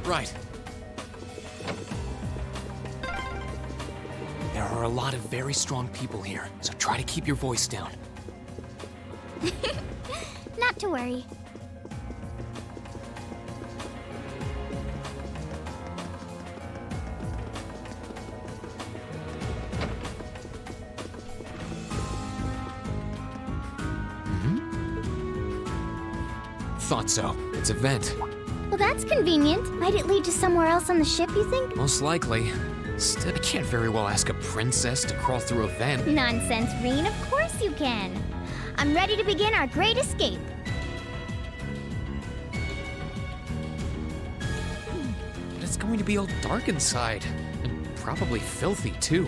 Right. There are a lot of very strong people here, so try to keep your voice down. Not to worry. Thought so. It's a vent. Well, that's convenient. Might it lead to somewhere else on the ship, you think? Most likely. Still, I can't very well ask a princess to crawl through a vent. Nonsense, Reen. Of course you can. I'm ready to begin our great escape. But it's going to be all dark inside. And probably filthy, too.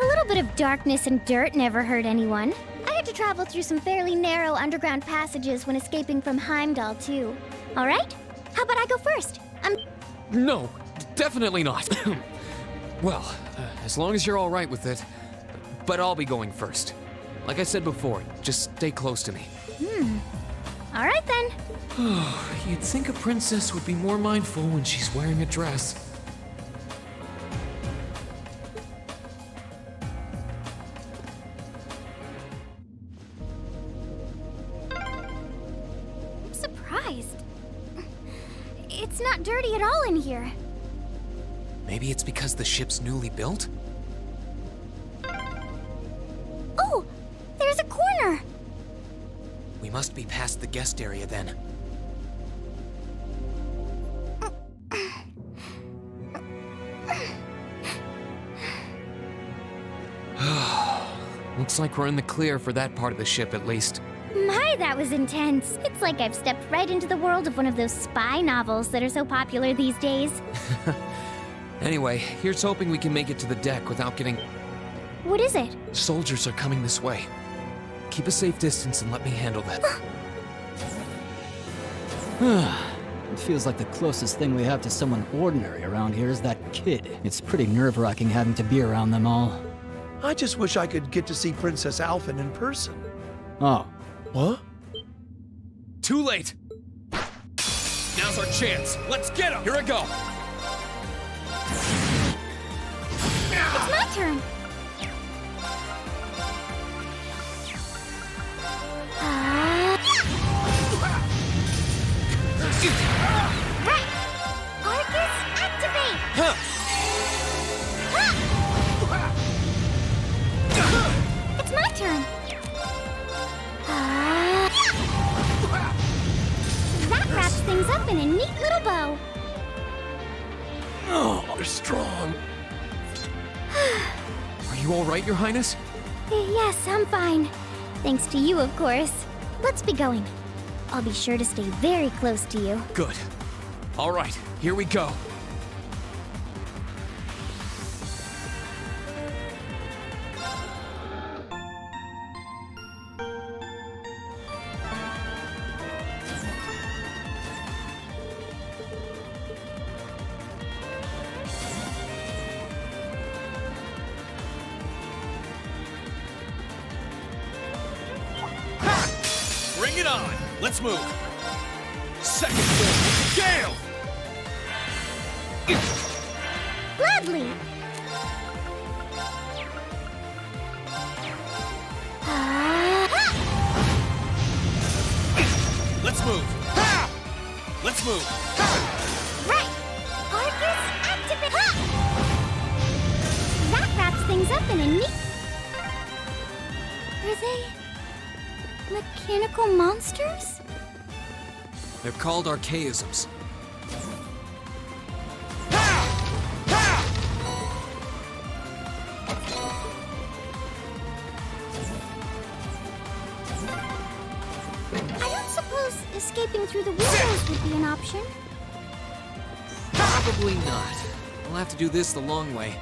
A little bit of darkness and dirt never hurt anyone. I had to travel through some fairly narrow underground passages when escaping from Heimdall, too. All right? How about I go first? No, definitely not. Well, as long as you're all right with it. But I'll be going first. Like I said before, just stay close to me. All right, then. You'd think a princess would be more mindful when she's wearing a dress. I'm surprised. It's not dirty at all in here. Maybe it's because the ship's newly built? Oh, there's a corner. We must be past the guest area then. Looks like we're in the clear for that part of the ship at least. My, that was intense. It's like I've stepped right into the world of one of those spy novels that are so popular these days. Anyway, here's hoping we can make it to the deck without getting... What is it? Soldiers are coming this way. Keep a safe distance and let me handle that. It feels like the closest thing we have to someone ordinary around here is that kid. It's pretty nerve-wracking having to be around them all. I just wish I could get to see Princess Alphen in person. Oh. What? Too late! Now's our chance. Let's get him! Here I go! It's my turn. Right. Arcus, activate! Huh. It's my turn. That wraps things up in a neat little bow. Oh, they're strong. Are you all right, Your Highness? Yes, I'm fine. Thanks to you, of course. Let's be going. I'll be sure to stay very close to you. Good. All right, here we go. Bring it on! Let's move! Second floor, Gale! Gladly! Let's move! Ha! Let's move! Right! Arcus, activate! That wraps things up in a neat... Are they... mechanical monsters? They're called archaisms. I don't suppose escaping through the windows would be an option. Probably not. We'll have to do this the long way.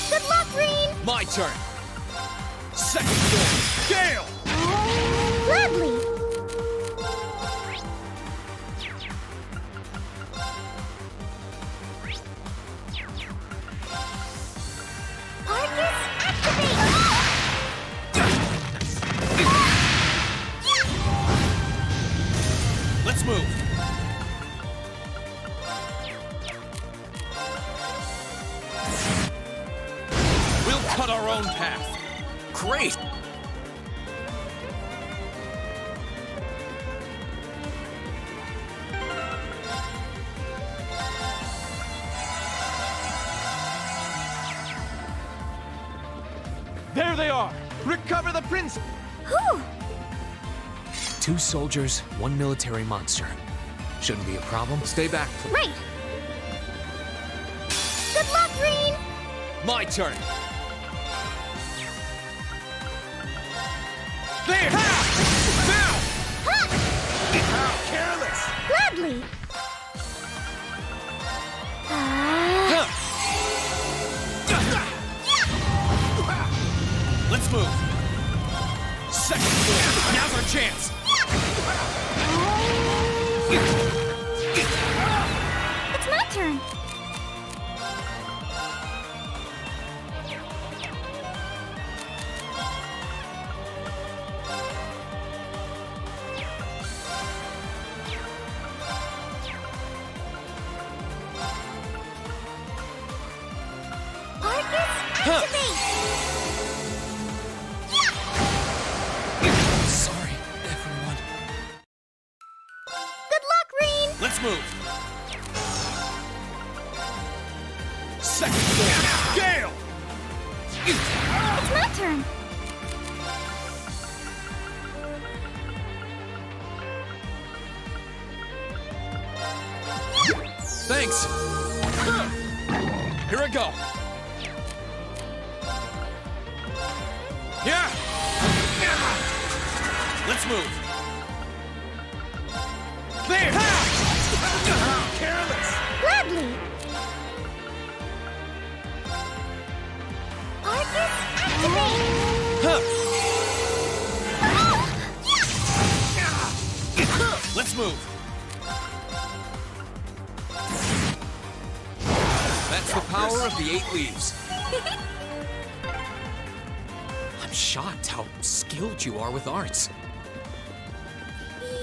Good luck, Reen! My turn! Second floor, Gale! Gladly! Cover the prince! Whew! 2 soldiers, 1 military monster. Shouldn't be a problem. Stay back, please. Right! Good luck, Green! My turn. There! Now! Ha! How careless! Gladly! Let's move. Second floor. Now's our chance. It's my turn. Arcus, activate! Sorry, everyone. Good luck, Green! Let's move. Second floor. Gale! It's my turn. Thanks. Here I go. Yeah. Let's move. There! How careless! Gladly! Arcus, activate! Huh. Let's move. That's the power of the 8 leaves. I'm shocked how skilled you are with arts.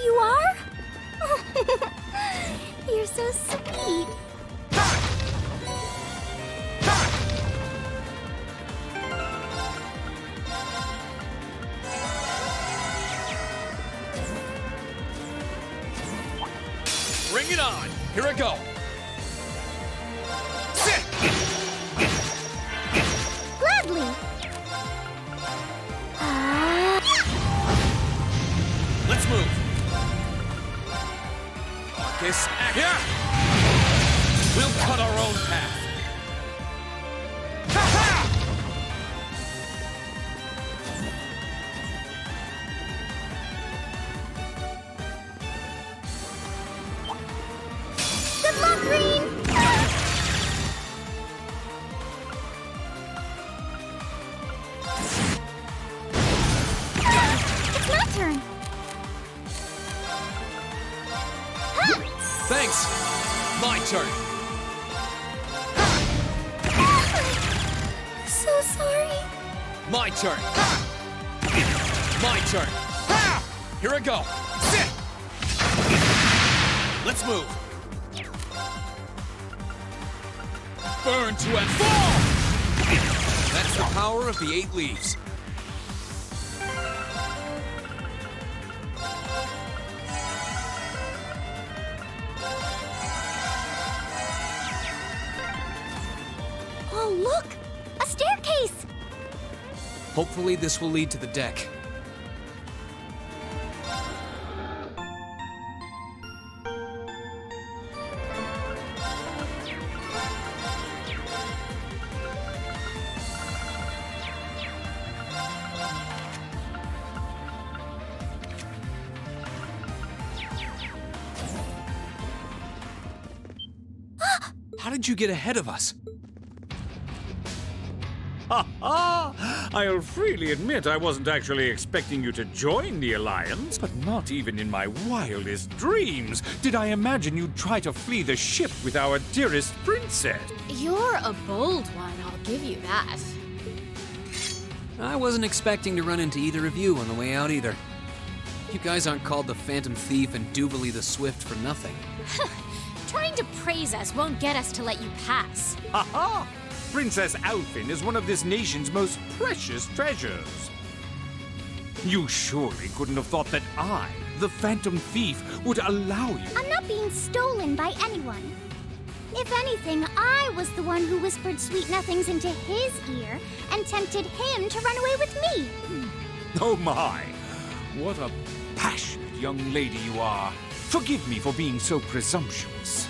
You are? You're so sweet. Bring it on. Here I go. Sit. Gladly. Let's move. Marcus, act. Yeah. We'll cut our own path. Good luck, Green! It's my turn. Thanks. My turn. So sorry. My turn. My turn. Here I go. Sit. Let's move. Burn to and fall. That's the power of the 8 leaves. Oh, look! A staircase! Hopefully this will lead to the deck. How did you get ahead of us? I'll freely admit I wasn't actually expecting you to join the Alliance, but not even in my wildest dreams did I imagine you'd try to flee the ship with our dearest princess. You're a bold one, I'll give you that. I wasn't expecting to run into either of you on the way out either. You guys aren't called the Phantom Thief and Duvalie the Swift for nothing. Trying to praise us won't get us to let you pass. Ha! Princess Alfyn is one of this nation's most precious treasures. You surely couldn't have thought that I, the Phantom Thief, would allow you. I'm not being stolen by anyone. If anything, I was the one who whispered sweet nothings into his ear and tempted him to run away with me. Oh my! What a passionate young lady you are. Forgive me for being so presumptuous.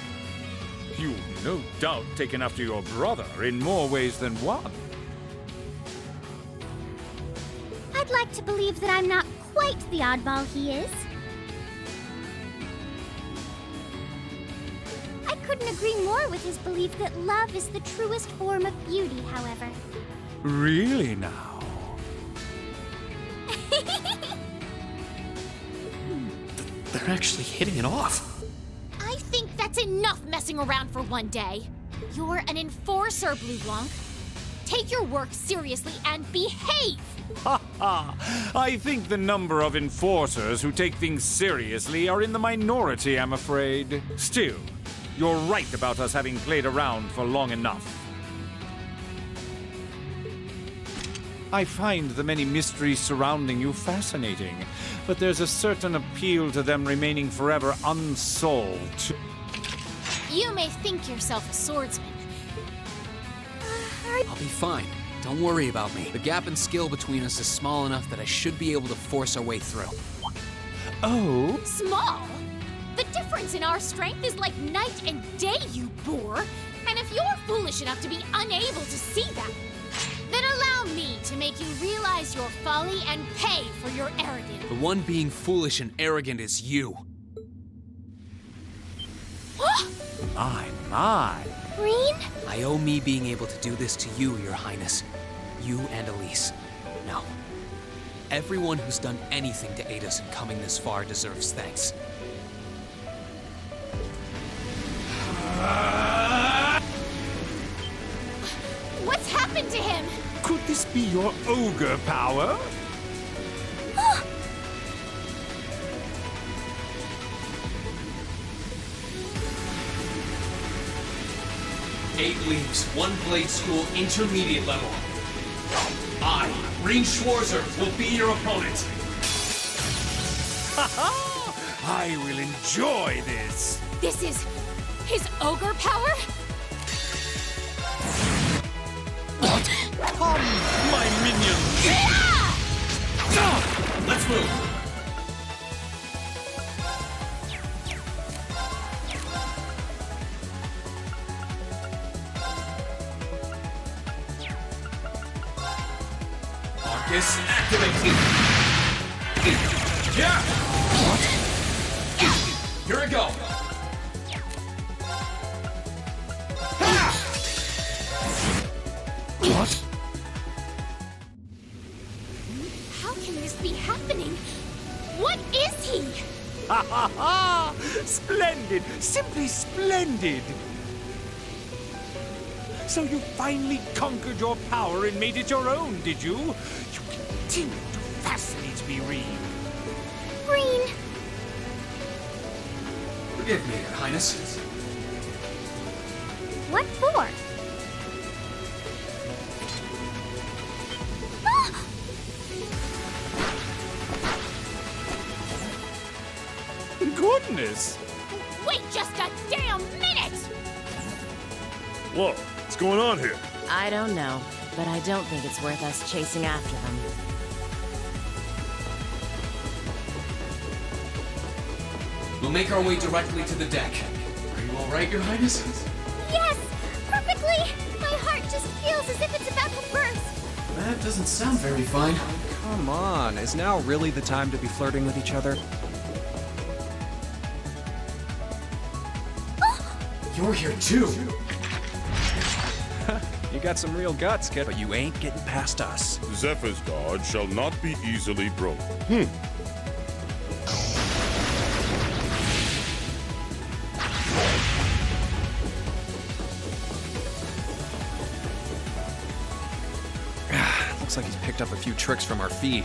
You've no doubt taken after your brother in more ways than one. I'd like to believe that I'm not quite the oddball he is. I couldn't agree more with his belief that love is the truest form of beauty, however. Really now? They're actually hitting it off. I think that's enough messing around for one day. You're an enforcer, Blue Blanc. Take your work seriously and behave! Ha ha! I think the number of enforcers who take things seriously are in the minority, I'm afraid. Still, you're right about us having played around for long enough. I find the many mysteries surrounding you fascinating, but there's a certain appeal to them remaining forever unsolved. You may think yourself a swordsman. I'll be fine. Don't worry about me. The gap in skill between us is small enough that I should be able to force our way through. Oh? Small? The difference in our strength is like night and day, you boor! And if you're foolish enough to be unable to see that, then allow me to make you realize your folly and pay for your arrogance. The one being foolish and arrogant is you. My. Green? I owe me being able to do this to you, Your Highness. You and Elise. No. Everyone who's done anything to aid us in coming this far deserves thanks. What's happened to him? Could this be your ogre power? 8 leagues, 1 blade school, intermediate level. I, Green Schwarzer, will be your opponent. I will enjoy this. This is his ogre power? Come, my minion. Let's move. Marcus, activate. Yeah. Here we go. What? How can this be happening? What is he? Ha ha ha! Splendid! Simply splendid! So you finally conquered your power and made it your own, did you? You continue to fascinate me, Reed. Green! Forgive me, Your Highness. What for? Goodness! Wait just a damn minute! Whoa, what's going on here? I don't know, but I don't think it's worth us chasing after them. We'll make our way directly to the deck. Are you all right, Your Highness? Yes! Perfectly! My heart just feels as if it's about to burst. That doesn't sound very fine. Come on, is now really the time to be flirting with each other? You're here too. You got some real guts, kid, but you ain't getting past us. Zephyr's guard shall not be easily broken. Looks like he's picked up a few tricks from our fee.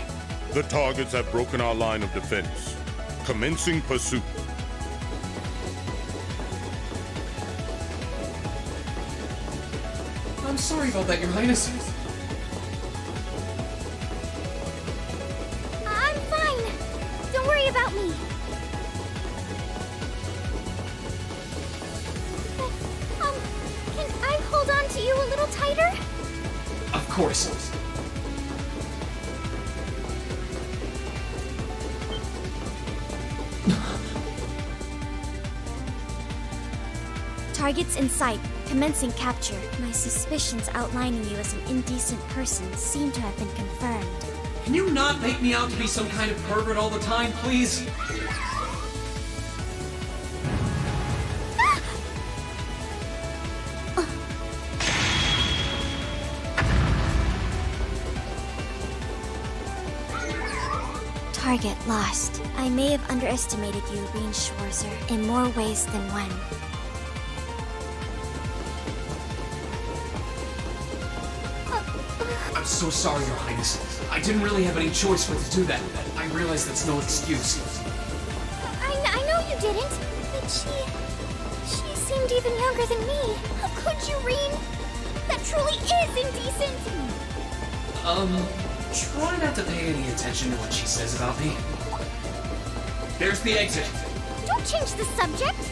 The targets have broken our line of defense. Commencing pursuit. I'm sorry about that, Your Highness. I'm fine. Don't worry about me. But I'll course. Targets in sight. Commencing capture. My suspicions outlining you as an indecent person seem to have been confirmed. Can you not make me out to be some kind of pervert all the time, please? Target lost. I may have underestimated you, Rean Schwarzer, in more ways than one. I'm so sorry, Your Highness. I didn't really have any choice but to do that. I realize that's no excuse. I know you didn't, but she seemed even younger than me. How could you, Rean? That truly is indecent! Try not to pay any attention to what she says about me. There's the exit. Don't change the subject!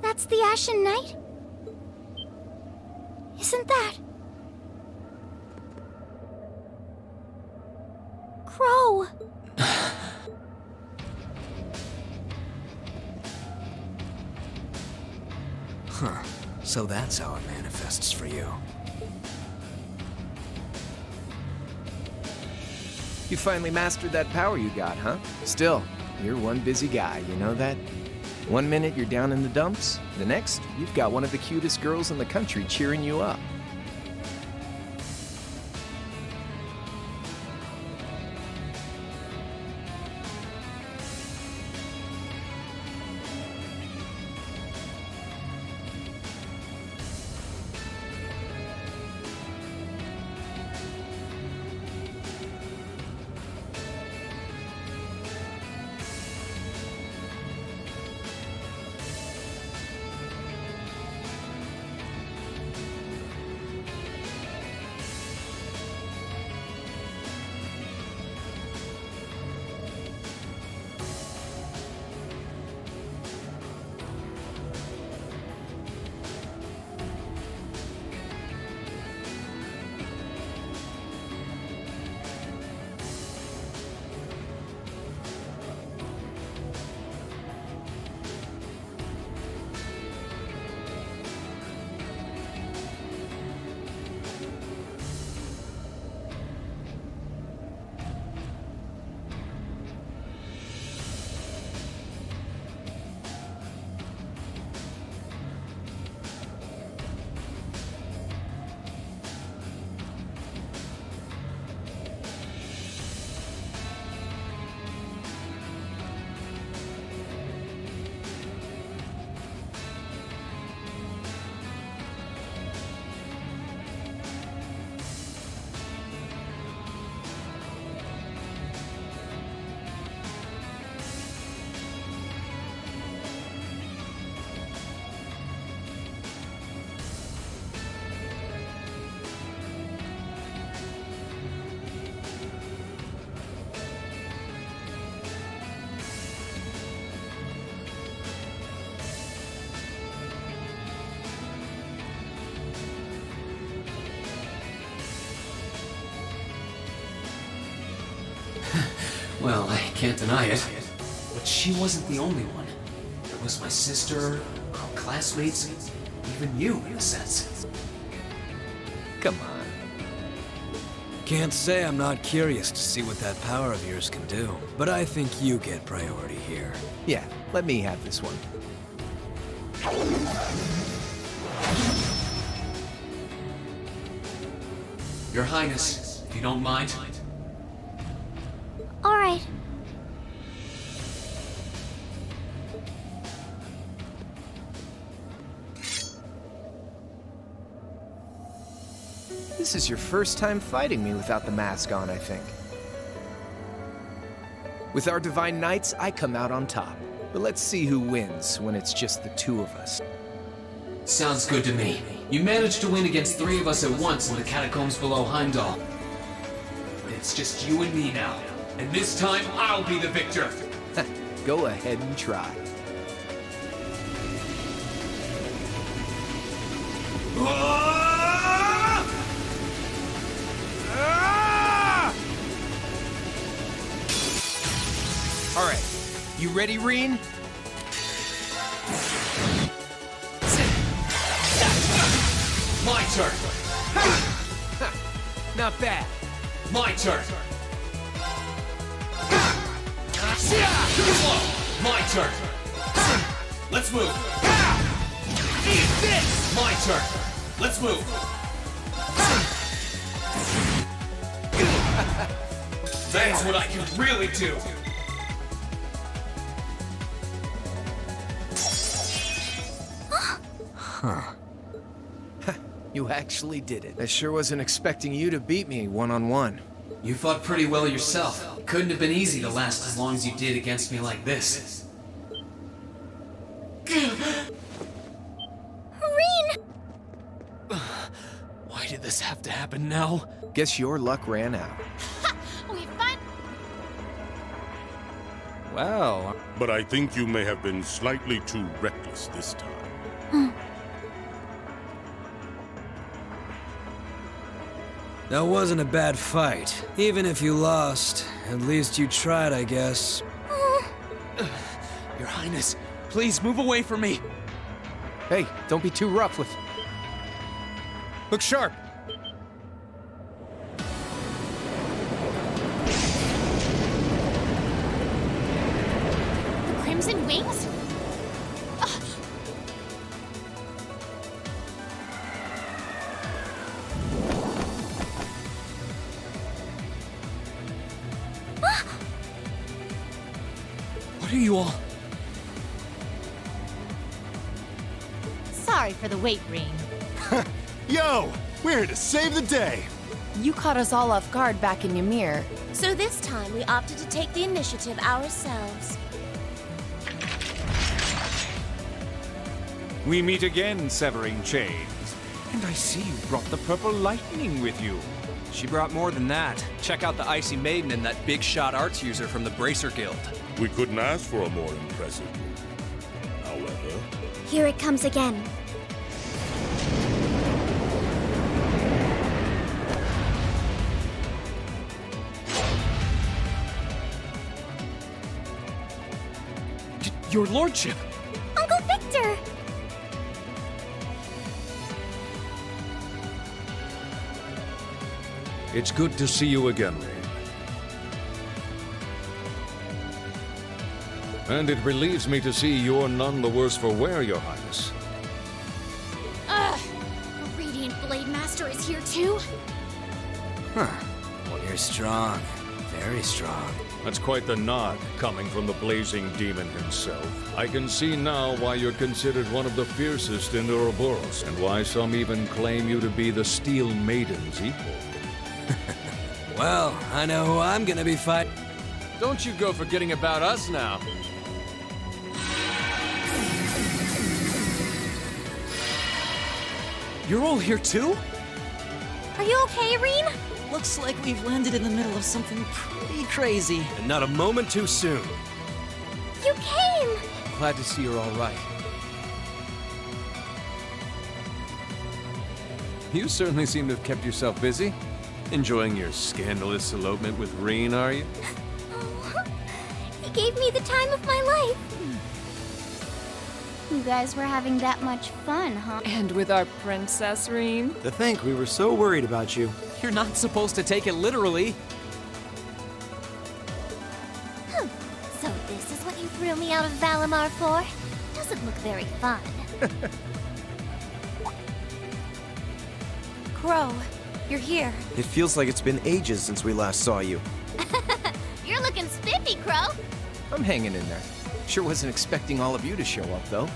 That's the Ashen Knight? Isn't that... Crow? Huh. So that's how it manifests for you. You finally mastered that power you got, huh? Still, you're one busy guy, you know that? One minute you're down in the dumps, the next, you've got one of the cutest girls in the country cheering you up. Well, I can't deny it. But she wasn't the only one. There was my sister, our classmates, even you, in a sense. Come on. Can't say I'm not curious to see what that power of yours can do, but I think you get priority here. Yeah, let me have this one. Your Highness, if you don't mind. All right. This is your first time fighting me without the mask on, I think. With our Divine Knights, I come out on top. But let's see who wins when it's just the two of us. Sounds good to me. You managed to win against 3 of us at once in the catacombs below Heimdall. It's just you and me now. And this time, I'll be the victor. Go ahead and try. All right, you ready, Reen? My turn. Not bad. My turn. Too slow. My turn. Let's move. Eat this. My turn. Let's move. That's what I can really do. You actually did it. I sure wasn't expecting you to beat me one-on-one. You fought pretty well yourself. Couldn't have been easy to last as long as you did against me like this. Reen! Why did this have to happen now? Guess your luck ran out. We fun. Well... But I think you may have been slightly too reckless this time. That wasn't a bad fight. Even if you lost, at least you tried, I guess. Your Highness, please move away from me. Hey, don't be too rough with... Look sharp! Crimson Wings? Ugh. What are you all? Sorry for the wait, Reen. Yo! We're here to save the day! You caught us all off guard back in Ymir. So this time we opted to take the initiative ourselves. We meet again, Severing Chains. And I see you brought the Purple Lightning with you. She brought more than that. Check out the Icy Maiden and that big shot arts user from the Bracer Guild. We couldn't ask for a more impressive group. However... Here it comes again. Your lordship! Uncle Victor! It's good to see you again, Reen. And it relieves me to see you're none the worse for wear, Your Highness. Ugh! The Radiant Blade Master is here too? Huh. Well, you're strong. Very strong. That's quite the nod, coming from the blazing demon himself. I can see now why you're considered one of the fiercest in Ouroboros, and why some even claim you to be the Steel Maiden's equal. Well, I know who I'm gonna be fighting. Don't you go forgetting about us now. You're all here too? Are you okay, Reen? Looks like we've landed in the middle of something pretty crazy. And not a moment too soon. You came! Glad to see you're all right. You certainly seem to have kept yourself busy. Enjoying your scandalous elopement with Reen, are you? Oh, he gave me the time of my life. You guys were having that much fun, huh? And with our Princess Reen? To think we were so worried about you. You're not supposed to take it literally. So this is what you threw me out of Valimar for? Doesn't look very fun. Crow, you're here. It feels like it's been ages since we last saw you. You're looking spiffy, Crow. I'm hanging in there. Sure wasn't expecting all of you to show up, though.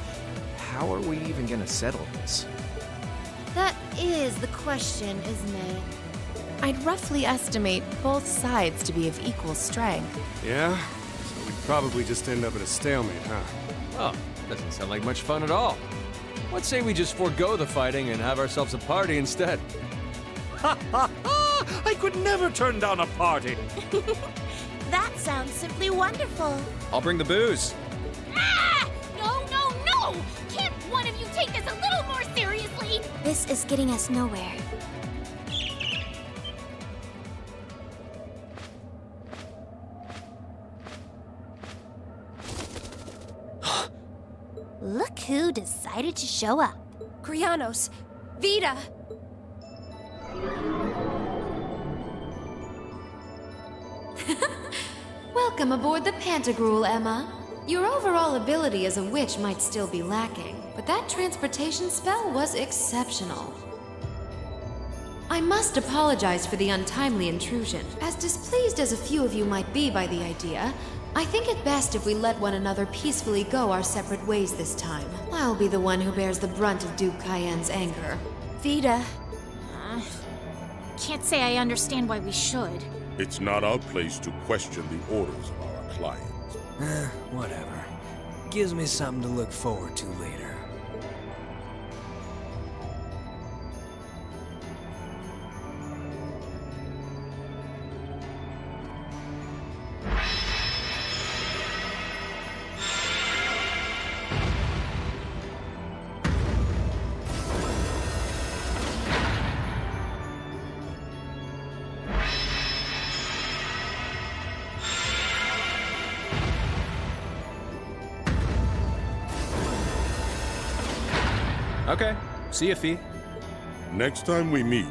How are we even gonna settle this? That is the question, isn't it? I'd roughly estimate both sides to be of equal strength. Yeah? Probably just end up at a stalemate, huh? Oh, doesn't sound like much fun at all. Let's say we just forego the fighting and have ourselves a party instead. Ha ha ha! I could never turn down a party. That sounds simply wonderful. I'll bring the booze. Ah! No, no, no! Can't one of you take this a little more seriously? This is getting us nowhere. Look who decided to show up. Krianos, Vita. Welcome aboard the Pantagruel, Emma. Your overall ability as a witch might still be lacking, but that transportation spell was exceptional. I must apologize for the untimely intrusion. As displeased as a few of you might be by the idea, I think it best if we let one another peacefully go our separate ways this time. I'll be the one who bears the brunt of Duke Cayenne's anger. Vita. Can't say I understand why we should. It's not our place to question the orders of our clients. Whatever. Gives me something to look forward to later. Okay. See ya, Fee. Next time we meet,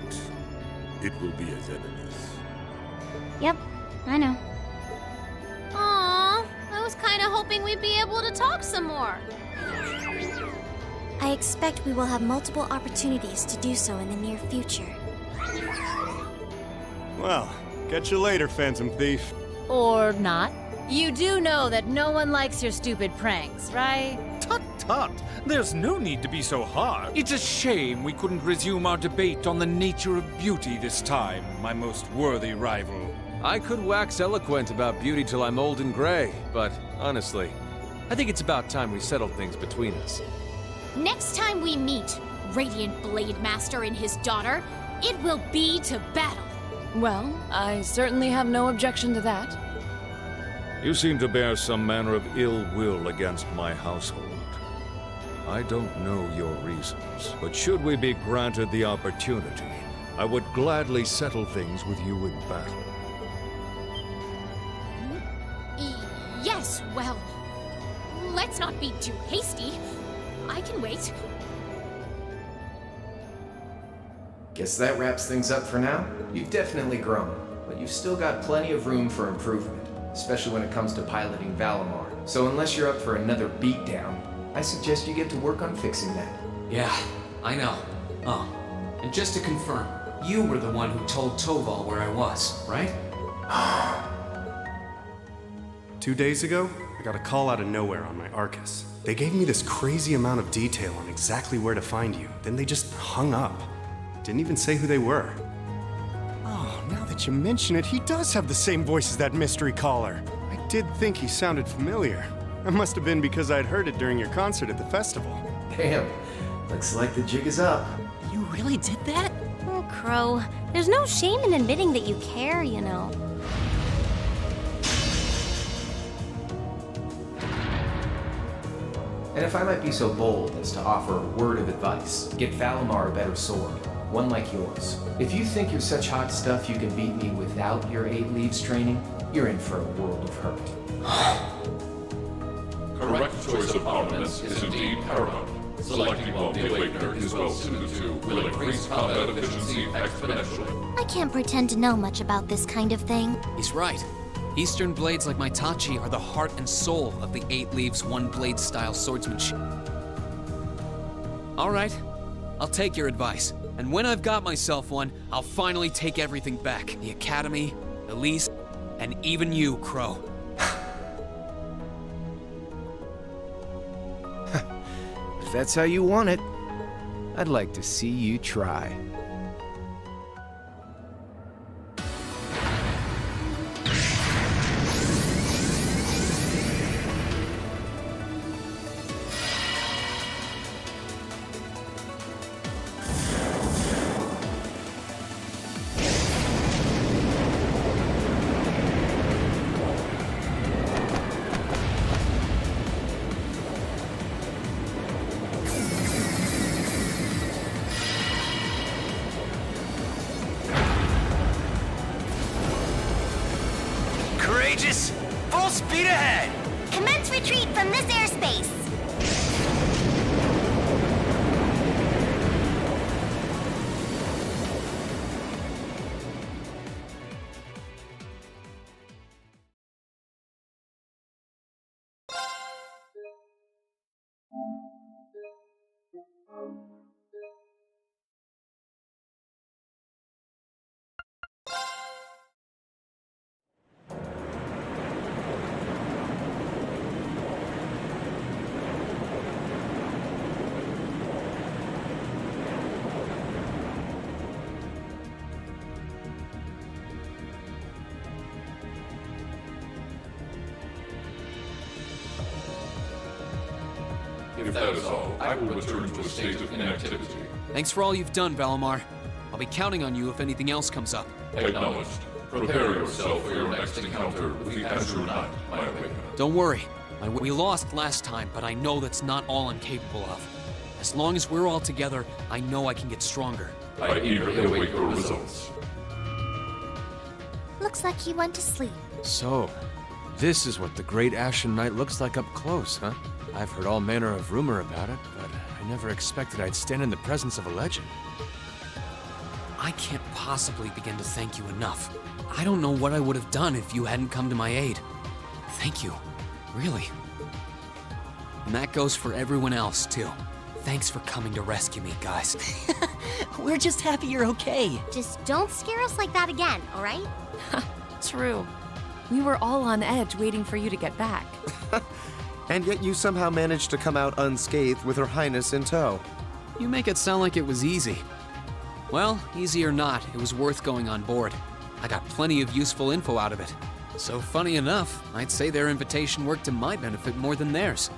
it will be as enemies. Yep, I know. Aww, I was kind of hoping we'd be able to talk some more. I expect we will have multiple opportunities to do so in the near future. Well, catch you later, Phantom Thief. Or not. You do know that no one likes your stupid pranks, right? Tut tut! There's no need to be so hard. It's a shame we couldn't resume our debate on the nature of beauty this time, my most worthy rival. I could wax eloquent about beauty till I'm old and gray, but honestly, I think it's about time we settled things between us. Next time we meet, Radiant Blade Master and his daughter, it will be to battle. Well, I certainly have no objection to that. You seem to bear some manner of ill will against my household. I don't know your reasons, but should we be granted the opportunity, I would gladly settle things with you in battle. Yes, well, let's not be too hasty. I can wait. Guess that wraps things up for now. You've definitely grown, but you've still got plenty of room for improvement, especially when it comes to piloting Valimar. So unless you're up for another beatdown, I suggest you get to work on fixing that. Yeah, I know. Oh, and just to confirm, you were the one who told Toval where I was, right? 2 days ago, I got a call out of nowhere on my Arcus. They gave me this crazy amount of detail on exactly where to find you, then they just hung up. Didn't even say who they were. Oh, now that you mention it, he does have the same voice as that mystery caller. I did think he sounded familiar. It must have been because I'd heard it during your concert at the festival. Damn, looks like the jig is up. You really did that? Oh, Crow, there's no shame in admitting that you care, you know. And if I might be so bold as to offer a word of advice, get Valimar a better sword, one like yours. If you think you're such hot stuff you can beat me without your 8 Leaves training, you're in for a world of hurt. Correct choice of armaments is indeed paramount. Selecting while the Awakener is well suited to will increase combat efficiency exponentially. I can't pretend to know much about this kind of thing. He's right. Eastern blades like my Tachi are the heart and soul of the 8 Leaves, 1 blade style swordsmanship. All right, I'll take your advice. And when I've got myself one, I'll finally take everything back. The Academy, Elise, and even you, Crow. If that's how you want it, I'd like to see you try. speed ahead! Commence retreat from this airspace. If that is all, I will return to a state of inactivity. Thanks for all you've done, Valimar. I'll be counting on you if anything else comes up. Acknowledged. Prepare yourself for your next encounter with the Azure Knight, my awakener. Don't worry. We lost last time, but I know that's not all I'm capable of. As long as we're all together, I know I can get stronger. I eagerly await your results. Looks like he went to sleep. So, this is what the Great Ashen Knight looks like up close, huh? I've heard all manner of rumor about it, but I never expected I'd stand in the presence of a legend. I can't possibly begin to thank you enough. I don't know what I would have done if you hadn't come to my aid. Thank you. Really. And that goes for everyone else, too. Thanks for coming to rescue me, guys. We're just happy you're okay. Just don't scare us like that again, all right? True. We were all on edge waiting for you to get back. And yet you somehow managed to come out unscathed with Her Highness in tow. You make it sound like it was easy. Well, easy or not, it was worth going on board. I got plenty of useful info out of it. So funny enough, I'd say their invitation worked to my benefit more than theirs.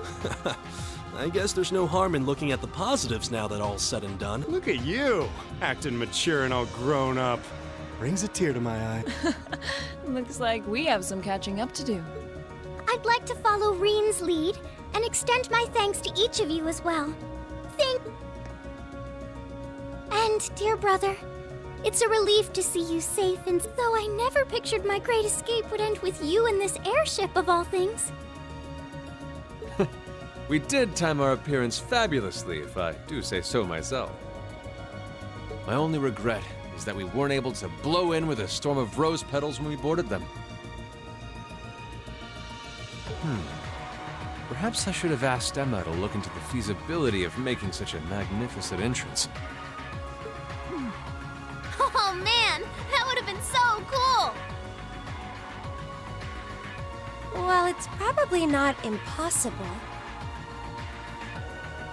I guess there's no harm in looking at the positives now that all's said and done. Look at you, acting mature and all grown up. Brings a tear to my eye. Looks like we have some catching up to do. I'd like to follow Reen's lead and extend my thanks to each of you as well. And, dear brother, it's a relief to see you safe, and though I never pictured my great escape would end with you in this airship of all things. We did time our appearance fabulously, if I do say so myself. My only regret is that we weren't able to blow in with a storm of rose petals when we boarded them. Perhaps I should have asked Emma to look into the feasibility of making such a magnificent entrance. Oh man, that would have been so cool! Well, it's probably not impossible.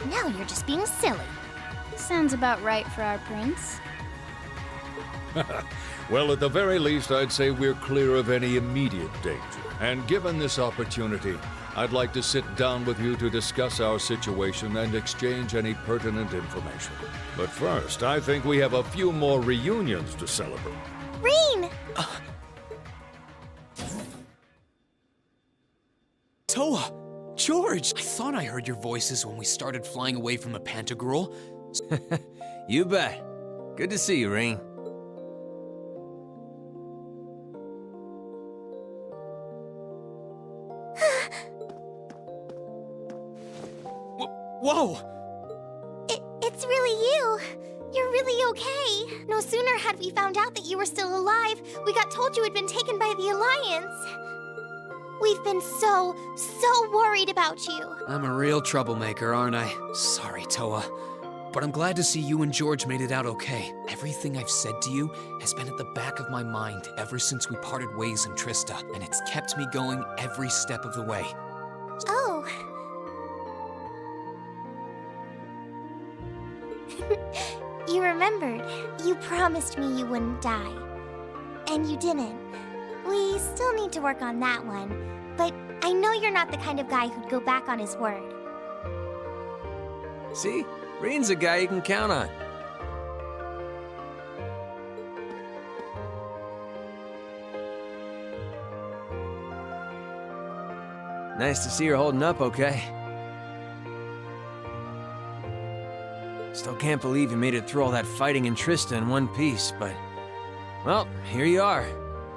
Now you're just being silly. Sounds about right for our prince. Well, at the very least, I'd say we're clear of any immediate danger. And given this opportunity, I'd like to sit down with you to discuss our situation and exchange any pertinent information. But first, I think we have a few more reunions to celebrate. Reen! Toa! George! I thought I heard your voices when we started flying away from the Pantagruel. You bet. Good to see you, Reen. Whoa! It's really you. You're really okay. No sooner had we found out that you were still alive, we got told you had been taken by the Alliance. We've been so worried about you. I'm a real troublemaker, aren't I? Sorry, Toa. But I'm glad to see you and George made it out okay. Everything I've said to you has been at the back of my mind ever since we parted ways in Trista, and it's kept me going every step of the way. Oh. You remembered. You promised me you wouldn't die. And you didn't. We still need to work on that one, but I know you're not the kind of guy who'd go back on his word. See? Reen's a guy you can count on. Nice to see you're holding up okay. Still can't believe you made it through all that fighting in Trista in one piece, but... well, here you are.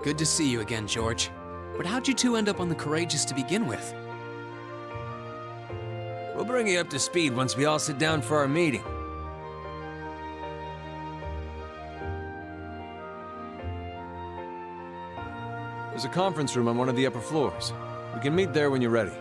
Good to see you again, George. But how'd you two end up on the Courageous to begin with? We'll bring you up to speed once we all sit down for our meeting. There's a conference room on one of the upper floors. We can meet there when you're ready.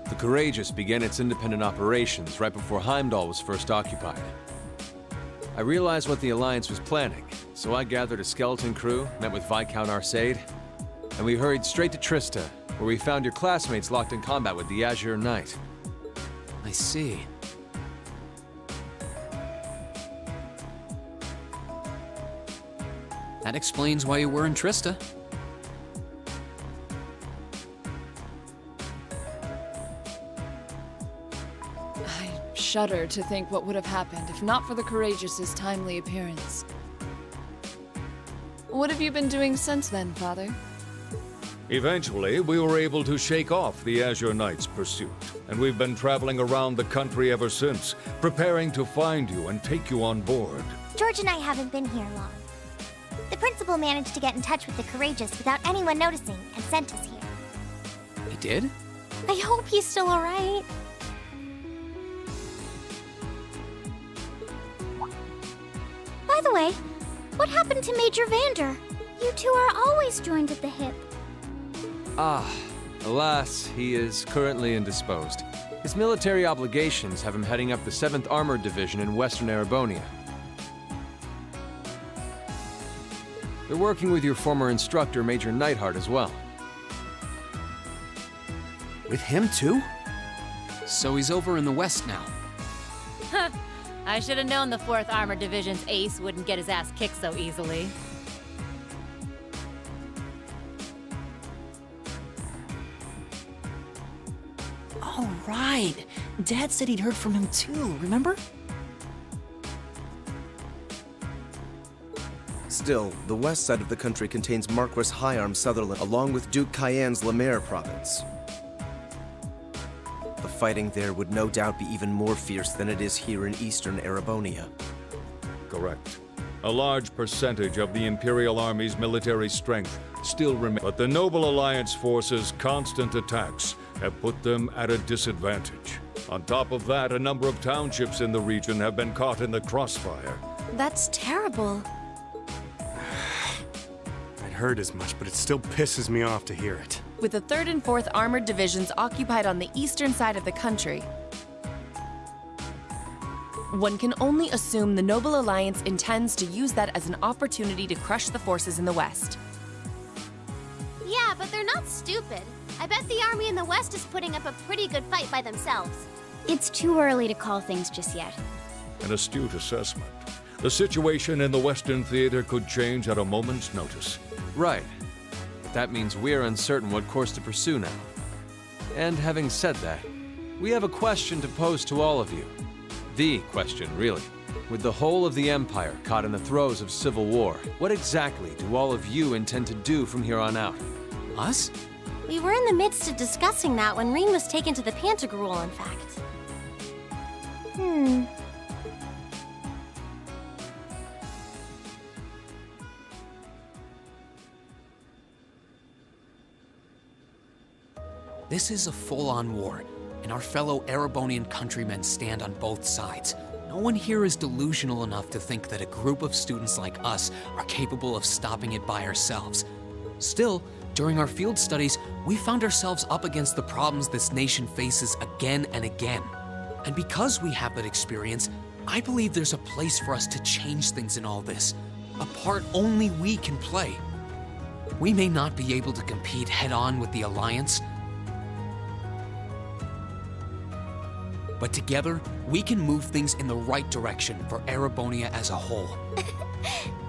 The Courageous began its independent operations right before Heimdall was first occupied. I realized what the Alliance was planning, so I gathered a skeleton crew, met with Viscount Arcade, and we hurried straight to Trista, where we found your classmates locked in combat with the Azure Knight. I see. That explains why you were in Trista. Shudder to think what would have happened if not for the Courageous's timely appearance. What have you been doing since then, Father? Eventually, we were able to shake off the Azure Knight's pursuit, and we've been traveling around the country ever since, preparing to find you and take you on board. George and I haven't been here long. The principal managed to get in touch with the Courageous without anyone noticing and sent us here. He did? I hope he's still alright. By the way, what happened to Major Vander? You two are always joined at the hip. Alas, he is currently indisposed. His military obligations have him heading up the 7th Armored Division in Western Erebonia. They're working with your former instructor, Major Neidhart, as well. With him too? So he's over in the west now. I should have known the 4th Armored Division's ace wouldn't get his ass kicked so easily. Oh, right. Dad said he'd heard from him too, remember? Still, the west side of the country contains Marquis Higharm Sutherland, along with Duke Cayenne's Lemaire province. The fighting there would no doubt be even more fierce than it is here in eastern Erebonia. Correct. A large percentage of the Imperial Army's military strength still remains, but the Noble Alliance forces' constant attacks have put them at a disadvantage. On top of that, a number of townships in the region have been caught in the crossfire. That's terrible. I'd heard as much, but it still pisses me off to hear it. With the 3rd and 4th Armored Divisions occupied on the eastern side of the country, one can only assume the Noble Alliance intends to use that as an opportunity to crush the forces in the west. Yeah, but they're not stupid. I bet the army in the west is putting up a pretty good fight by themselves. It's too early to call things just yet. An astute assessment. The situation in the Western Theater could change at a moment's notice. Right. But that means we're uncertain what course to pursue now. And having said that, we have a question to pose to all of you. The question, really. With the whole of the Empire caught in the throes of civil war, what exactly do all of you intend to do from here on out? Us? We were in the midst of discussing that when Rean was taken to the Pantagruel, in fact. This is a full-on war, and our fellow Erebonian countrymen stand on both sides. No one here is delusional enough to think that a group of students like us are capable of stopping it by ourselves. Still, during our field studies, we found ourselves up against the problems this nation faces again and again. And because we have that experience, I believe there's a place for us to change things in all this, a part only we can play. We may not be able to compete head-on with the Alliance, but together, we can move things in the right direction for Erebonia as a whole.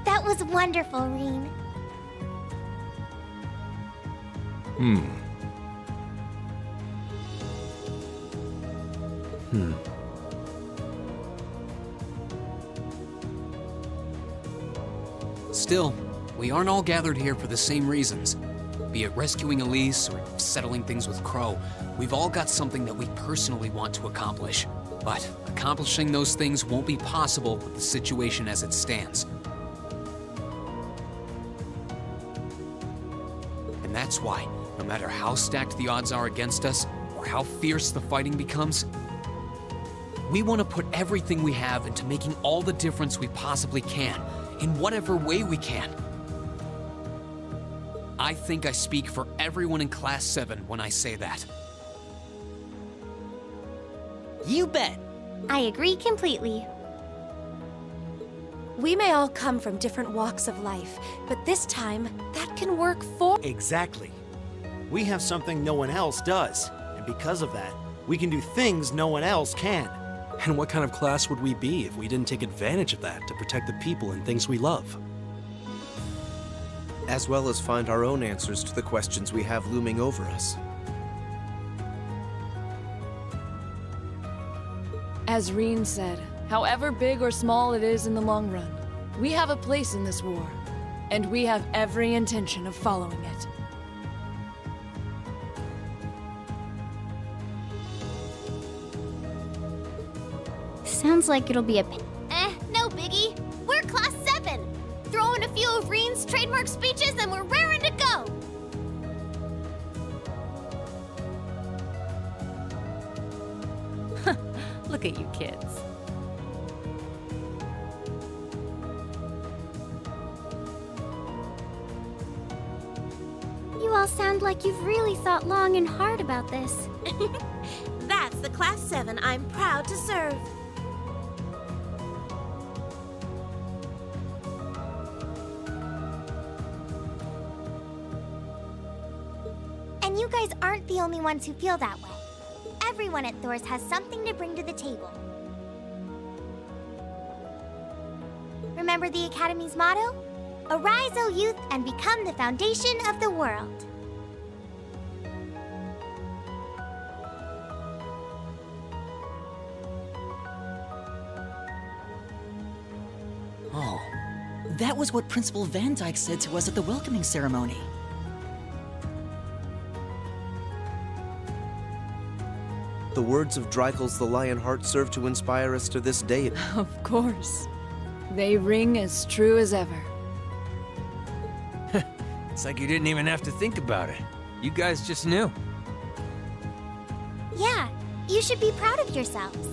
That was wonderful, Rean. Still, we aren't all gathered here for the same reasons. Be it rescuing Elise or settling things with Crow, we've all got something that we personally want to accomplish. But accomplishing those things won't be possible with the situation as it stands. And that's why, no matter how stacked the odds are against us, or how fierce the fighting becomes, we want to put everything we have into making all the difference we possibly can, in whatever way we can. I think I speak for everyone in Class 7 when I say that. You bet. I agree completely. We may all come from different walks of life, but this time, that can work for— Exactly. We have something no one else does, and because of that, we can do things no one else can. And what kind of class would we be if we didn't take advantage of that to protect the people and things we love? As well as find our own answers to the questions we have looming over us. As Reen said, however big or small it is in the long run, we have a place in this war, and we have every intention of following it. Sounds like it'll be a No biggie. We're Class 7. Throw in a few of Reen's trademark speeches and we're raring to go. Look at you kids. You all sound like you've really thought long and hard about this. That's the Class 7 I'm proud to serve. And you guys aren't the only ones who feel that way. Everyone at Thors has something to bring to the table. Remember the Academy's motto? Arise, O youth, and become the foundation of the world. Oh, that was what Principal Van Dyke said to us at the welcoming ceremony. The words of Dreikel's the Lionheart serve to inspire us to this day. Of course. They ring as true as ever. It's like you didn't even have to think about it. You guys just knew. Yeah, you should be proud of yourselves.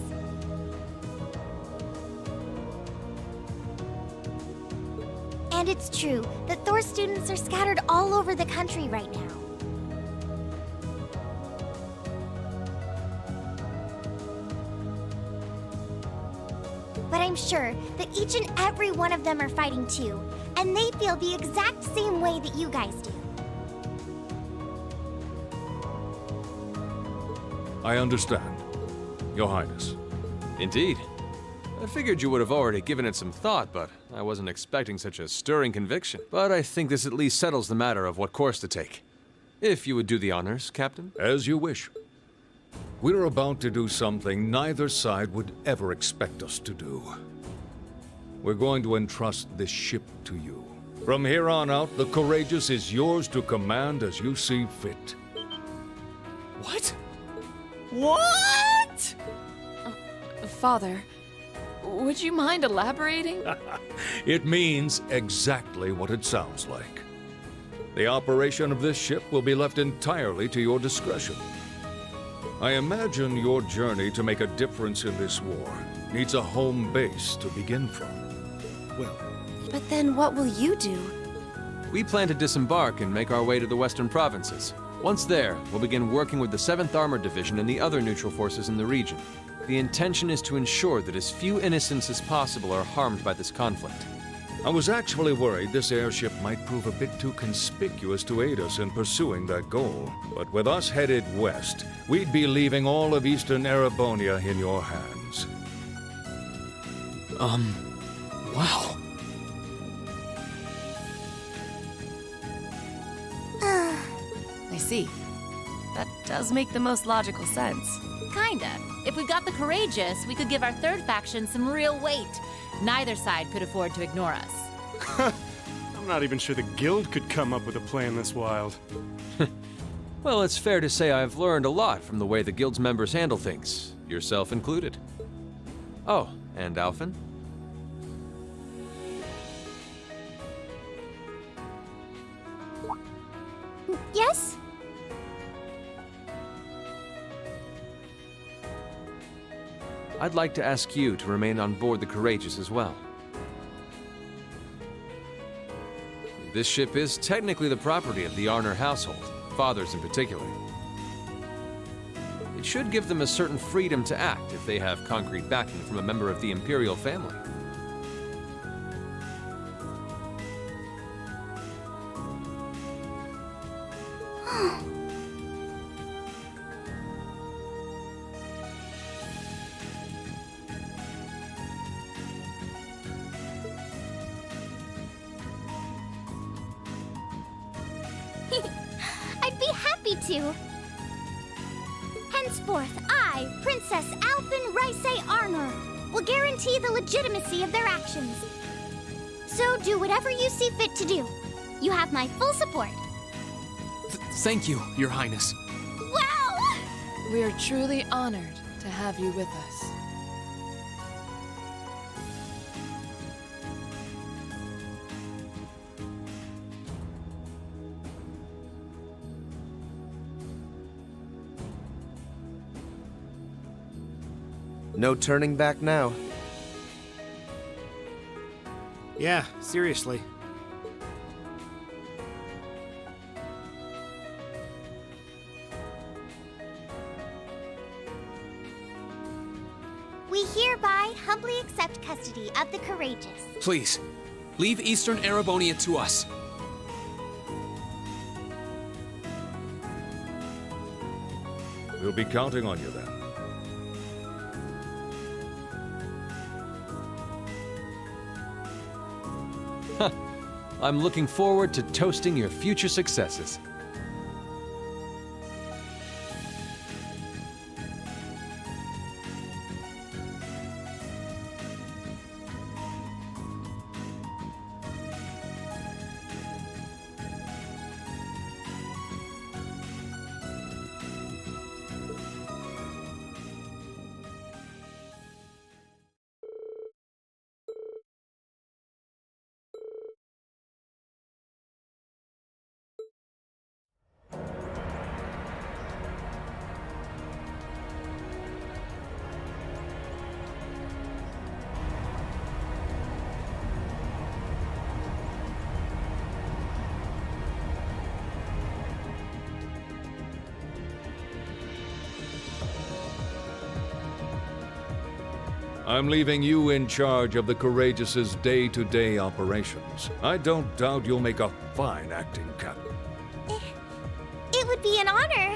And it's true that Thors students are scattered all over the country right now. But I'm sure that each and every one of them are fighting too, and they feel the exact same way that you guys do. I understand, Your Highness. Indeed. I figured you would have already given it some thought, but I wasn't expecting such a stirring conviction. But I think this at least settles the matter of what course to take. If you would do the honors, Captain. As you wish. We're about to do something neither side would ever expect us to do. We're going to entrust this ship to you. From here on out, the Courageous is yours to command as you see fit. What? What? Father, would you mind elaborating? It means exactly what it sounds like. The operation of this ship will be left entirely to your discretion. I imagine your journey to make a difference in this war needs a home base to begin from. Well, But then what will you do? We plan to disembark and make our way to the western provinces. Once there, we'll begin working with the 7th Armored Division and the other neutral forces in the region. The intention is to ensure that as few innocents as possible are harmed by this conflict. I was actually worried this airship might prove a bit too conspicuous to aid us in pursuing that goal. But with us headed west, we'd be leaving all of Eastern Erebonia in your hands. Wow. I see. That does make the most logical sense. Kinda. If we got the courageous, we could give our third faction some real weight. Neither side could afford to ignore us. I'm not even sure the guild could come up with a plan this wild. Well, it's fair to say I've learned a lot from the way the guild's members handle things, yourself included. Oh, and Alphen? Yes? I'd like to ask you to remain on board the Courageous as well. This ship is technically the property of the Arner household, fathers in particular. It should give them a certain freedom to act if they have concrete backing from a member of the Imperial family. I'd be happy to. Henceforth, I, Princess Alphen Raisay Arner, will guarantee the legitimacy of their actions. So do whatever you see fit to do. You have my full support. Thank you, Your Highness. Wow! We are truly honored to have you with us. No turning back now. Yeah, seriously. We hereby humbly accept custody of the Courageous. Please, leave Eastern Erebonia to us. We'll be counting on you then. I'm looking forward to toasting your future successes. I'm leaving you in charge of the Courageous's day-to-day operations. I don't doubt you'll make a fine acting captain. It would be an honor.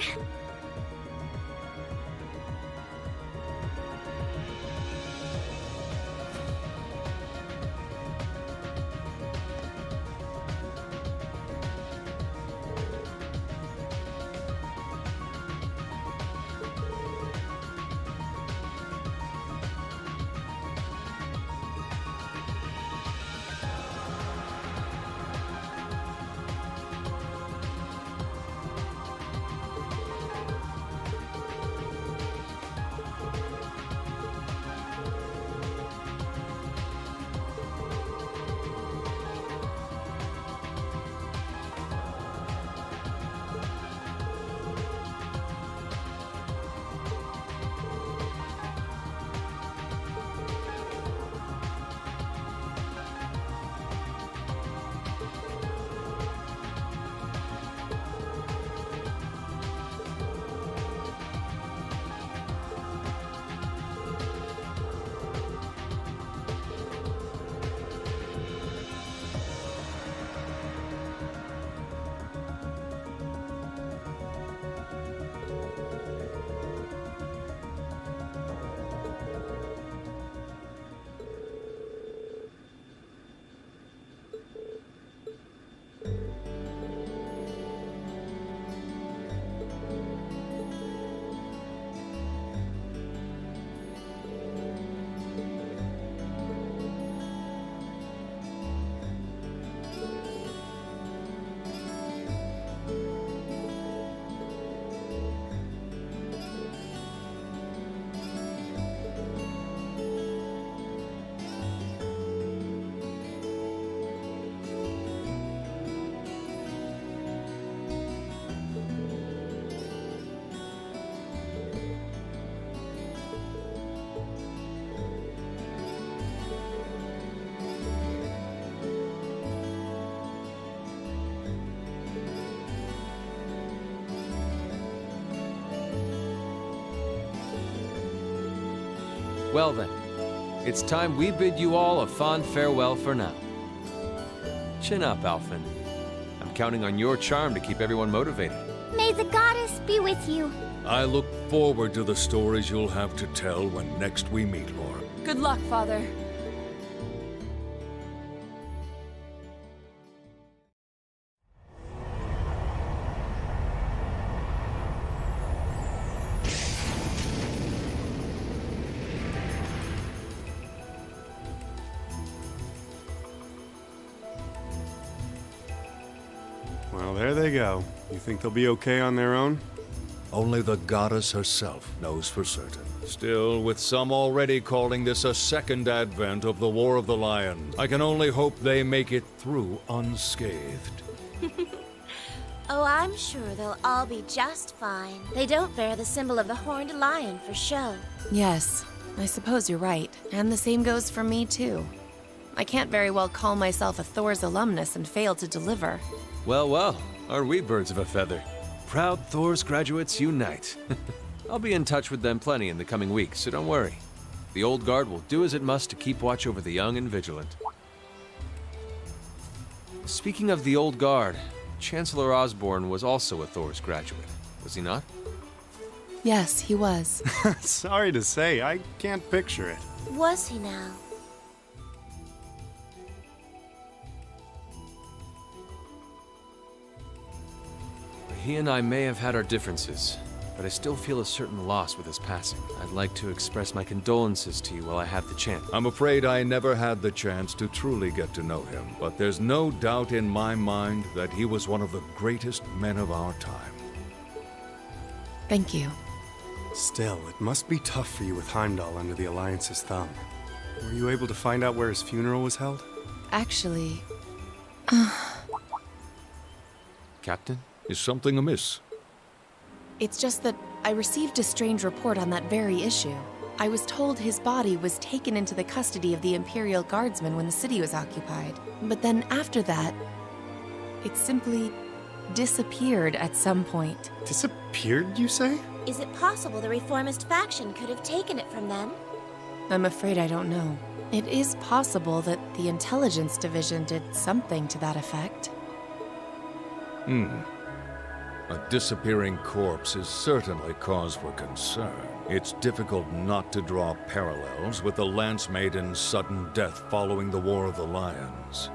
Well then, it's time we bid you all a fond farewell for now. Chin up, Alphen. I'm counting on your charm to keep everyone motivated. May the goddess be with you. I look forward to the stories you'll have to tell when next we meet, Lord. Good luck, Father. Well, there they go. You think they'll be okay on their own? Only the goddess herself knows for certain. Still, with some already calling this a second advent of the War of the Lion, I can only hope they make it through unscathed. Oh, I'm sure they'll all be just fine. They don't bear the symbol of the horned lion for show. Yes, I suppose you're right. And the same goes for me, too. I can't very well call myself a Thor's alumnus and fail to deliver. Well, well, are we birds of a feather? Proud Thor's graduates unite. I'll be in touch with them plenty in the coming weeks, so don't worry. The Old Guard will do as it must to keep watch over the young and vigilant. Speaking of the Old Guard, Chancellor Osborne was also a Thor's graduate, was he not? Yes, he was. Sorry to say, I can't picture it. Was he now? He and I may have had our differences, but I still feel a certain loss with his passing. I'd like to express my condolences to you while I have the chance. I'm afraid I never had the chance to truly get to know him, but there's no doubt in my mind that he was one of the greatest men of our time. Thank you. Still, it must be tough for you with Heimdall under the Alliance's thumb. Were you able to find out where his funeral was held? Actually... Captain? Is something amiss? It's just that I received a strange report on that very issue. I was told his body was taken into the custody of the Imperial Guardsmen when the city was occupied. But then after that, it simply disappeared at some point. Disappeared, you say? Is it possible the Reformist faction could have taken it from them? I'm afraid I don't know. It is possible that the Intelligence Division did something to that effect. A disappearing corpse is certainly cause for concern. It's difficult not to draw parallels with the Lance Maiden's sudden death following the War of the Lions.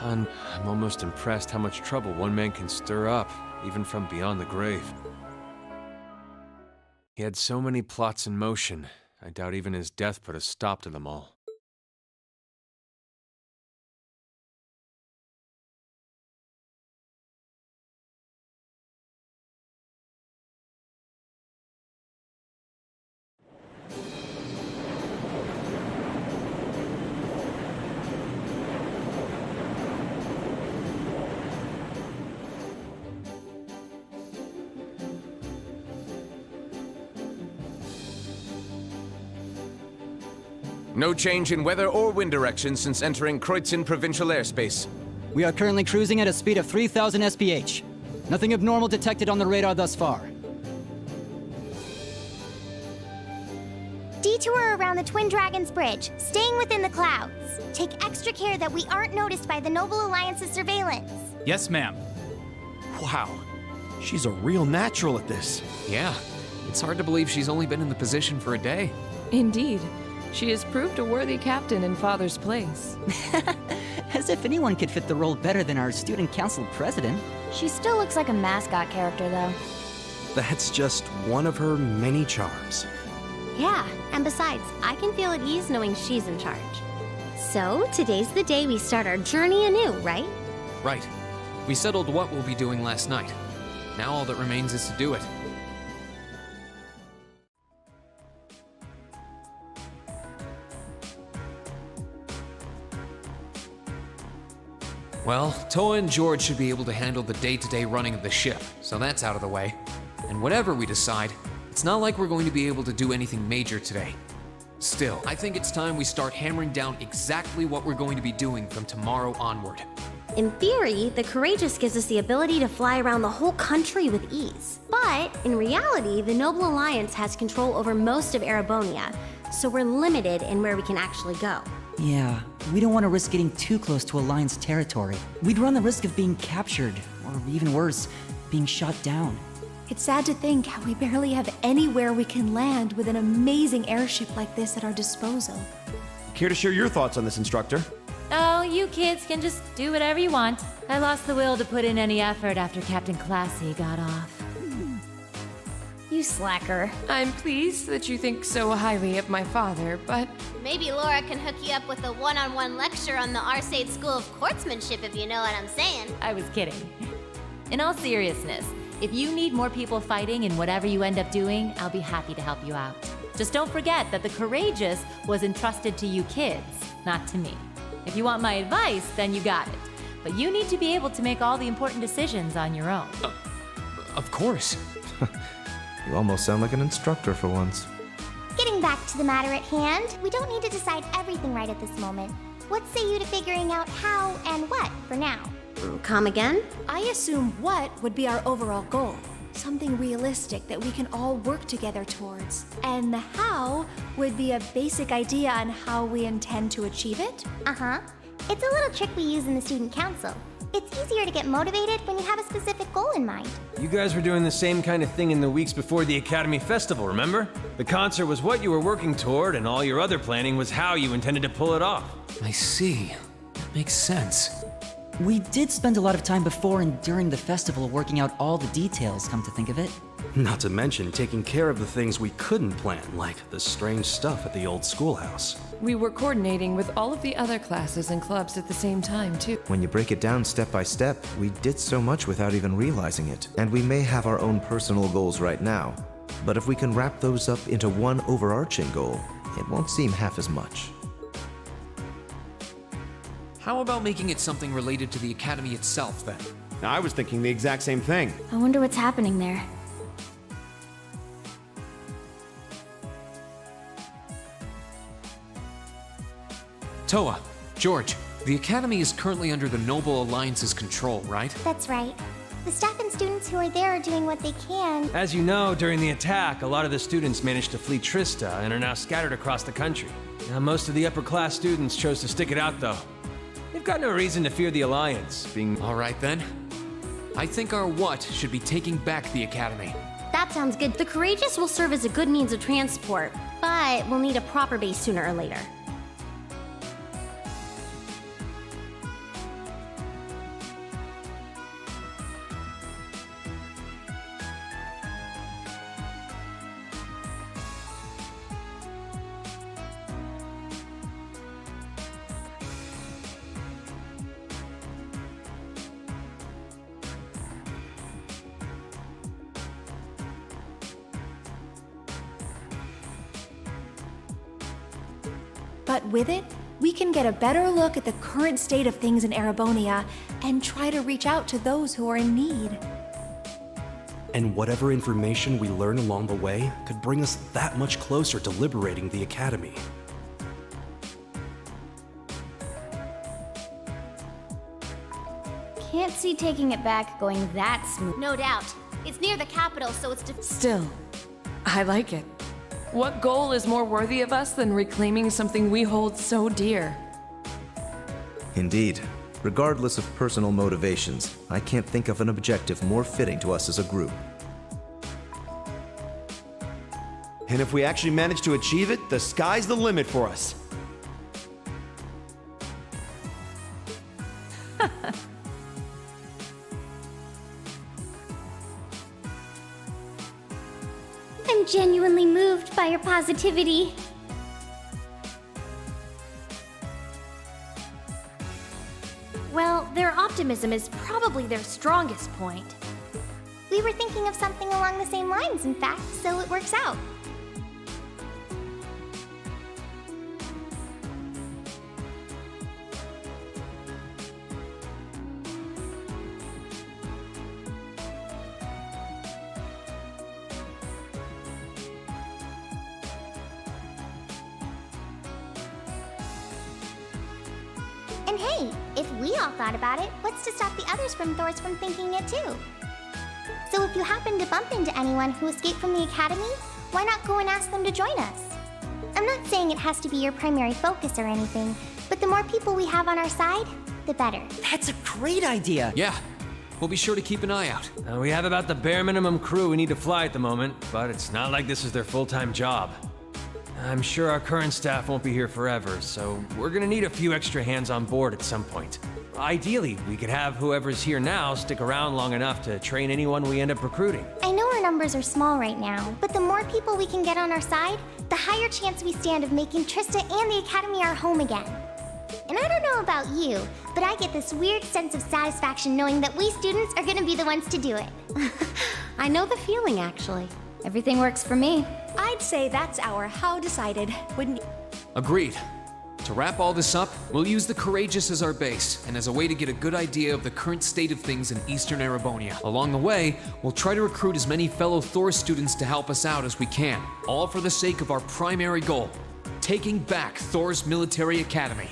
I'm almost impressed how much trouble one man can stir up, even from beyond the grave. He had so many plots in motion, I doubt even his death put a stop to them all. No change in weather or wind direction since entering Kreutzen provincial airspace. We are currently cruising at a speed of 3,000 SPH. Nothing abnormal detected on the radar thus far. Detour around the Twin Dragons Bridge, staying within the clouds. Take extra care that we aren't noticed by the Noble Alliance's surveillance. Yes, ma'am. Wow. She's a real natural at this. Yeah. It's hard to believe she's only been in the position for a day. Indeed. She has proved a worthy captain in Father's place. As if anyone could fit the role better than our student council president. She still looks like a mascot character, though. That's just one of her many charms. Yeah, and besides, I can feel at ease knowing she's in charge. So, today's the day we start our journey anew, right? Right. We settled what we'll be doing last night. Now all that remains is to do it. Well, Toa and George should be able to handle the day-to-day running of the ship, so that's out of the way. And whatever we decide, it's not like we're going to be able to do anything major today. Still, I think it's time we start hammering down exactly what we're going to be doing from tomorrow onward. In theory, the Courageous gives us the ability to fly around the whole country with ease. But in reality, the Noble Alliance has control over most of Erebonia, so we're limited in where we can actually go. Yeah, we don't want to risk getting too close to Alliance territory. We'd run the risk of being captured, or even worse, being shot down. It's sad to think how we barely have anywhere we can land with an amazing airship like this at our disposal. Care to share your thoughts on this, instructor? Oh, you kids can just do whatever you want. I lost the will to put in any effort after Captain Classy got off. You slacker. I'm pleased that you think so highly of my father, but... Maybe Laura can hook you up with a one-on-one lecture on the Arcade School of Quartzmanship, if you know what I'm saying. I was kidding. In all seriousness, if you need more people fighting in whatever you end up doing, I'll be happy to help you out. Just don't forget that the Courageous was entrusted to you kids, not to me. If you want my advice, then you got it. But you need to be able to make all the important decisions on your own. Of course. You almost sound like an instructor for once. Getting back to the matter at hand, we don't need to decide everything right at this moment. What say you to figuring out how and what for now? Come again? I assume what would be our overall goal. Something realistic that we can all work together towards. And the how would be a basic idea on how we intend to achieve it? Uh-huh. It's a little trick we use in the student council. It's easier to get motivated when you have a specific goal in mind. You guys were doing the same kind of thing in the weeks before the Academy Festival, remember? The concert was what you were working toward, and all your other planning was how you intended to pull it off. I see. That makes sense. We did spend a lot of time before and during the festival working out all the details, come to think of it. Not to mention taking care of the things we couldn't plan, like the strange stuff at the old schoolhouse. We were coordinating with all of the other classes and clubs at the same time, too. When you break it down step by step, we did so much without even realizing it. And we may have our own personal goals right now, but if we can wrap those up into one overarching goal, it won't seem half as much. How about making it something related to the Academy itself, then? I was thinking the exact same thing. I wonder what's happening there. Toa, George, the Academy is currently under the Noble Alliance's control, right? That's right. The staff and students who are there are doing what they can. As you know, during the attack, a lot of the students managed to flee Trista and are now scattered across the country. Now, most of the upper-class students chose to stick it out, though. They've got no reason to fear the Alliance, being... All right, then. I think our what should be taking back the Academy. That sounds good. The Courageous will serve as a good means of transport, but we'll need a proper base sooner or later. But with it, we can get a better look at the current state of things in Erebonia and try to reach out to those who are in need. And whatever information we learn along the way could bring us that much closer to liberating the Academy. Can't see taking it back going that smooth. No doubt. It's near the capital, so it's Still, I like it. What goal is more worthy of us than reclaiming something we hold so dear? Indeed. Regardless of personal motivations, I can't think of an objective more fitting to us as a group. And if we actually manage to achieve it, the sky's the limit for us. I'm genuinely moved by your positivity. Well, their optimism is probably their strongest point. We were thinking of something along the same lines, in fact, so it works out. And hey, if we all thought about it, what's to stop the others from Thors from thinking it too? So if you happen to bump into anyone who escaped from the academy, why not go and ask them to join us? I'm not saying it has to be your primary focus or anything, but the more people we have on our side, the better. That's a great idea! Yeah, we'll be sure to keep an eye out. We have about the bare minimum crew we need to fly at the moment, but it's not like this is their full-time job. I'm sure our current staff won't be here forever, so we're gonna need a few extra hands on board at some point. Ideally, we could have whoever's here now stick around long enough to train anyone we end up recruiting. I know our numbers are small right now, but the more people we can get on our side, the higher chance we stand of making Trista and the Academy our home again. And I don't know about you, but I get this weird sense of satisfaction knowing that we students are gonna be the ones to do it. I know the feeling, actually. Everything works for me. I'd say that's our how decided, wouldn't you? Agreed. To wrap all this up, we'll use the Courageous as our base, and as a way to get a good idea of the current state of things in Eastern Erebonia. Along the way, we'll try to recruit as many fellow Thor students to help us out as we can, all for the sake of our primary goal, taking back Thor's military academy.